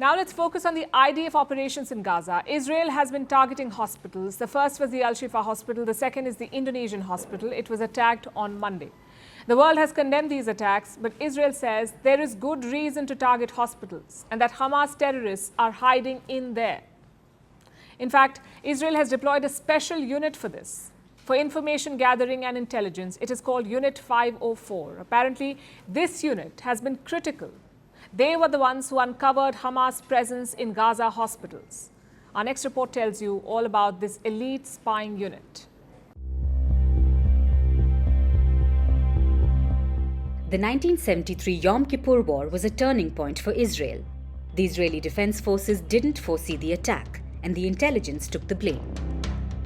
Now let's focus on the IDF operations in Gaza. Israel has been targeting hospitals. The first was the Al-Shifa hospital. The second is the Indonesian hospital. It was attacked on Monday. The world has condemned these attacks, but Israel says there is good reason to target hospitals and that Hamas terrorists are hiding in there. In fact, Israel has deployed a special unit for this. For information gathering and intelligence, it is called Unit 504. Apparently, this unit has been critical. They were the ones who uncovered Hamas' presence in Gaza hospitals. Our next report tells you all about this elite spying unit. The 1973 Yom Kippur War was a turning point for Israel. The Israeli Defense Forces didn't foresee the attack, and the intelligence took the blame,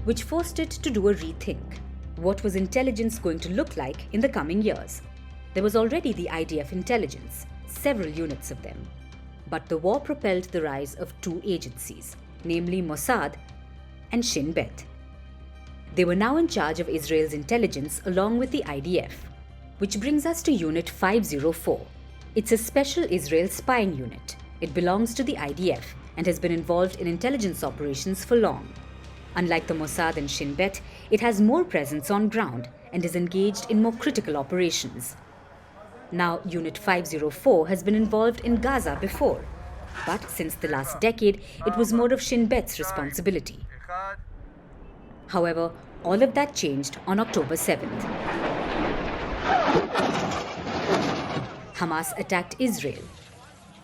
which forced it to do a rethink. What was intelligence going to look like in the coming years? There was already the IDF intelligence, several units of them. But the war propelled the rise of two agencies, namely Mossad and Shin Bet. They were now in charge of Israel's intelligence along with the IDF, which brings us to Unit 504. It's a special Israel spying unit. It belongs to the IDF and has been involved in intelligence operations for long. Unlike the Mossad and Shin Bet, it has more presence on ground and is engaged in more critical operations. Now, Unit 504 has been involved in Gaza before, but since the last decade, it was more of Shin Bet's responsibility. However, all of that changed on October 7th. Hamas attacked Israel.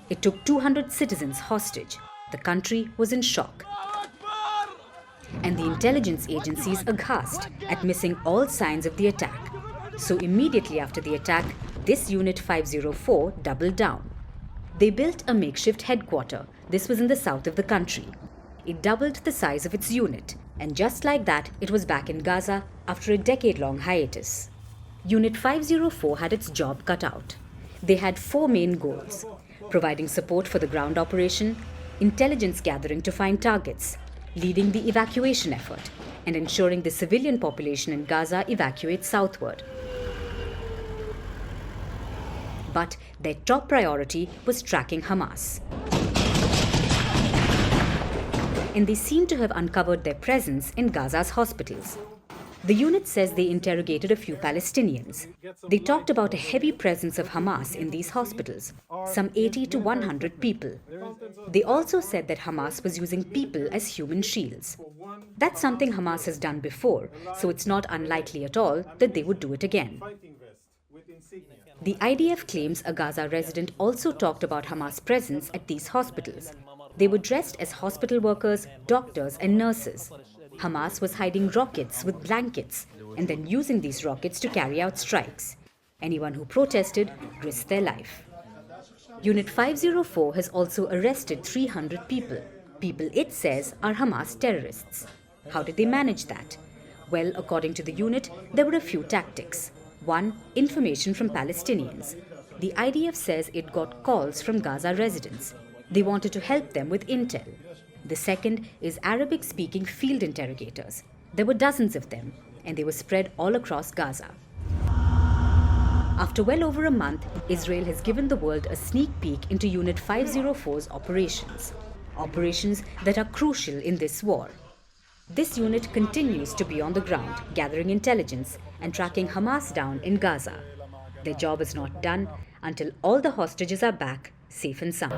It took 200 citizens hostage. The country was in shock. And the intelligence agencies aghast at missing all signs of the attack. So immediately after the attack, this Unit 504 doubled down. They built a makeshift headquarters. This was in the south of the country. It doubled the size of its unit, and just like that, it was back in Gaza after a decade-long hiatus. Unit 504 had its job cut out. They had four main goals: providing support for the ground operation, intelligence gathering to find targets, leading the evacuation effort, and ensuring the civilian population in Gaza evacuates southward. But their top priority was tracking Hamas. And they seem to have uncovered their presence in Gaza's hospitals. The unit says they interrogated a few Palestinians. They talked about a heavy presence of Hamas in these hospitals, some 80 to 100 people. They also said that Hamas was using people as human shields. That's something Hamas has done before, so it's not unlikely at all that they would do it again. The IDF claims a Gaza resident also talked about Hamas' presence at these hospitals. They were dressed as hospital workers, doctors, and nurses. Hamas was hiding rockets with blankets and then using these rockets to carry out strikes. Anyone who protested risked their life. Unit 504 has also arrested 300 people. People it says are Hamas terrorists. How did they manage that? Well, according to the unit, there were a few tactics. One, information from Palestinians. The IDF says it got calls from Gaza residents. They wanted to help them with intel. The second is Arabic-speaking field interrogators. There were dozens of them, and they were spread all across Gaza. After well over a month, Israel has given the world a sneak peek into Unit 504's operations. Operations that are crucial in this war. This unit continues to be on the ground, gathering intelligence and tracking Hamas down in Gaza. Their job is not done until all the hostages are back, safe and sound.